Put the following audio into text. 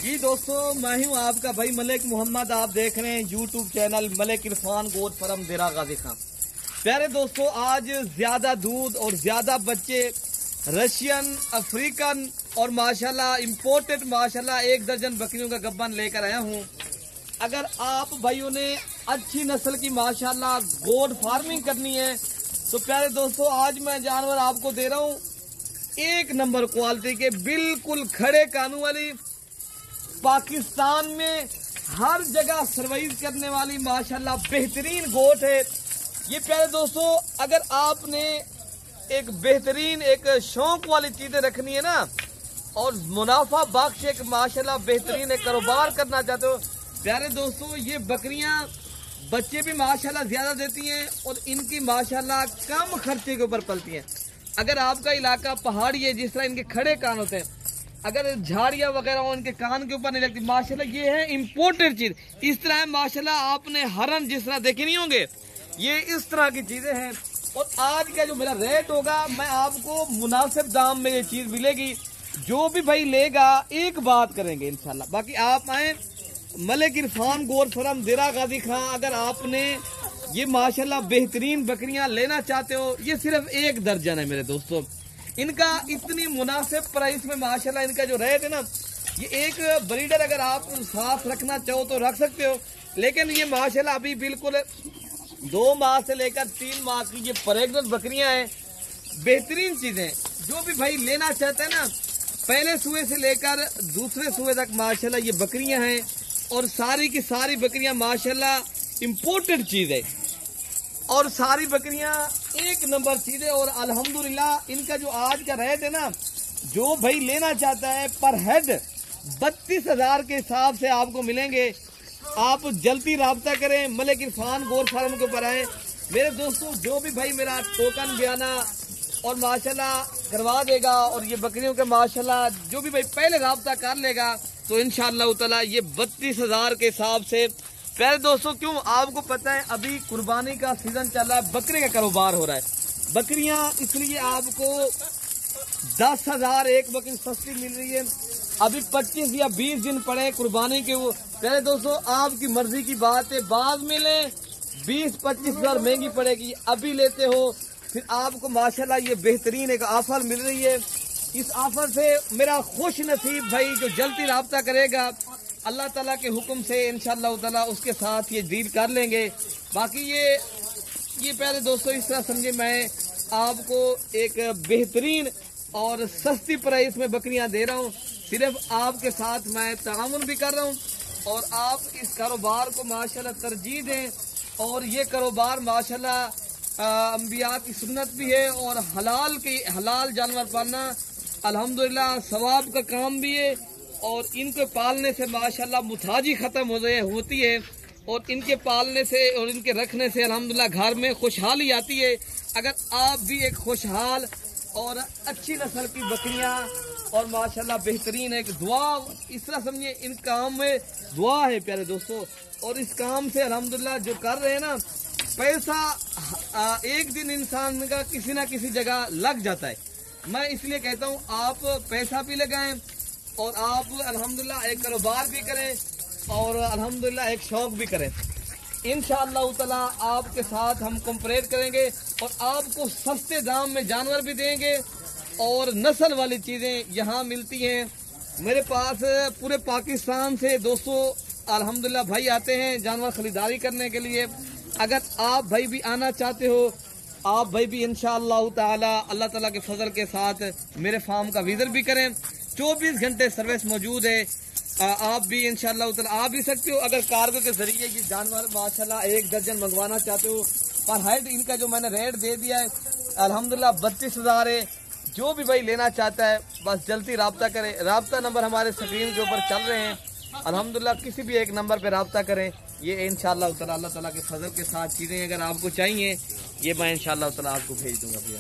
जी दोस्तों, मैं हूं आपका भाई मलिक मोहम्मद। आप देख रहे हैं यूट्यूब चैनल मलिक इरफान गोट फरम देरा गाजी खां। प्यारे दोस्तों, आज ज्यादा दूध और ज्यादा बच्चे रशियन, अफ्रीकन और माशाल्लाह इम्पोर्टेड माशाल्लाह 1 दर्जन बकरियों का गब्बन लेकर आया हूं। अगर आप भाइयों ने अच्छी नस्ल की माशाल्लाह गोट फार्मिंग करनी है तो प्यारे दोस्तों, आज मैं जानवर आपको दे रहा हूं 1 नंबर क्वालिटी के, बिल्कुल खड़े कानों वाली, पाकिस्तान में हर जगह सर्वाइव करने वाली माशाल्लाह बेहतरीन गोट है ये। प्यारे दोस्तों, अगर आपने एक बेहतरीन एक शौक वाली चीजें रखनी है ना और मुनाफा बख्श एक माशाल्लाह बेहतरीन एक कारोबार करना चाहते हो, प्यारे दोस्तों ये बकरियां बच्चे भी माशाल्लाह ज्यादा देती हैं और इनकी माशाल्लाह कम खर्चे के ऊपर पलती हैं। अगर आपका इलाका पहाड़ी है, जिस तरह इनके खड़े कान होते हैं, अगर झाड़ियाँ वगैरह हो इनके कान के ऊपर नहीं लगती माशाल्लाह, ये है इम्पोर्टेड चीज। इस तरह माशाल्लाह आपने हरन जिस तरह देखे नहीं होंगे, ये इस तरह की चीजें हैं। और आज का जो मेरा रेट होगा, मैं आपको मुनासिब दाम में ये चीज मिलेगी। जो भी भाई लेगा एक बात करेंगे इंशाल्लाह। बाकी आप आए मलिक इरफान गोट फरम देरा गाजी खां। अगर आपने ये माशाल्लाह बेहतरीन बकरियां लेना चाहते हो, ये सिर्फ 1 दर्जन है मेरे दोस्तों। इनका इतनी मुनासिब प्राइस में माशाल्लाह इनका जो रेट है ना, ये एक ब्रीडर अगर आप साथ रखना चाहो तो रख सकते हो, लेकिन ये माशाल्लाह अभी बिल्कुल 2 माह से लेकर 3 माह की ये प्रेग्नेंट बकरियां हैं। बेहतरीन चीजें, जो भी भाई लेना चाहते हैं ना, पहले सुए से लेकर दूसरे सुए तक माशाल्लाह ये बकरियां हैं और सारी की सारी बकरियां माशाल्लाह इम्पोर्टेड चीज है और सारी बकरियां 1 नंबर चीज है। और अल्हम्दुलिल्लाह इनका जो आज का रेट है ना, जो भाई लेना चाहता है पर हेड 32,000 के हिसाब से आपको मिलेंगे। आप जल्दी राब्ता करें, मलिक इरफान गोट फार्म के ऊपर आए मेरे दोस्तों। जो भी भाई मेरा टोकन बयाना और माशाल्लाह करवा देगा और ये बकरियों के माशाल्लाह जो भी भाई पहले राब्ता कर लेगा तो इंशाअल्लाह ताला ये 32,000 के हिसाब से। प्यारे दोस्तों, क्यों आपको पता है अभी कुर्बानी का सीजन चल रहा है, बकरे का कारोबार हो रहा है। बकरियां इसलिए आपको 10,000 एक बकरी सस्ती मिल रही है। अभी 25 या 20 दिन पड़े कुर्बानी के। वो प्यारे दोस्तों, आपकी मर्जी की बात है, बाद में ले 20-25 हजार महंगी पड़ेगी, अभी लेते हो फिर आपको माशाल्लाह ये बेहतरीन एक ऑफर मिल रही है। इस ऑफर से मेरा खुश नसीब भाई जो जल्दी राब्ता करेगा अल्लाह ताला के हुक्म से इंशाअल्लाह ताला उसके साथ ये डील कर लेंगे। बाकी ये प्यारे दोस्तों इस तरह समझे, मैं आपको एक बेहतरीन और सस्ती प्राइस में बकरियां दे रहा हूं। सिर्फ आपके साथ मैं ताउन भी कर रहा हूं और आप इस कारोबार को माशाल्लाह तरजीह दें। और ये कारोबार माशाल्लाह अंबिया की सुन्नत भी है और हलाल जानवर पालना अल्हम्दुलिल्लाह सवाब का काम भी है। और इनके पालने से माशाल्लाह मुताजी खत्म होती है और इनके पालने से और इनके रखने से अल्हम्दुलिल्लाह घर में खुशहाली आती है। अगर आप भी एक खुशहाल और अच्छी नस्ल की बकरियां और माशाल्लाह बेहतरीन एक दुआ, इस तरह समझिए इन काम में दुआ है प्यारे दोस्तों। और इस काम से अल्हम्दुलिल्लाह जो कर रहे हैं ना, पैसा एक दिन इंसान का किसी ना किसी जगह लग जाता है। मैं इसलिए कहता हूँ आप पैसा भी लगाएं और आप अल्हम्दुलिल्लाह एक कारोबार भी करें और अल्हम्दुलिल्लाह एक शौक भी करें। इंशाअल्लाह ताला आपके साथ हम कंपेयर करेंगे और आपको सस्ते दाम में जानवर भी देंगे और नस्ल वाली चीज़ें यहाँ मिलती हैं। मेरे पास पूरे पाकिस्तान से दोस्तों अल्हम्दुलिल्लाह भाई आते हैं जानवर खरीदारी करने के लिए। अगर आप भाई भी आना चाहते हो, आप भाई भी इंशाअल्लाह ताला अल्लाह ताला के फजल के साथ मेरे फार्म का विजिट भी करें। 24 घंटे सर्विस मौजूद है। आप भी इंशाअल्लाह ताला आ भी सकते हो। अगर कार्गो के जरिए ये जानवर माशाल्लाह 1 दर्जन मंगवाना चाहते हो, पर हेड इनका जो मैंने रेट दे दिया है अल्हम्दुलिल्लाह 32,000 है। जो भी भाई लेना चाहता है बस जल्दी राब्ता करें। राब्ता नंबर हमारे स्क्रीन के ऊपर चल रहे हैं। अल्हम्दुलिल्लाह किसी भी एक नंबर पे राब्ता करें। ये इंशाअल्लाह ताला अल्लाह ताला के फजल के साथ चीज़ें अगर आपको चाहिए, ये मैं इंशाअल्लाह ताला आपको भेज दूंगा भैया।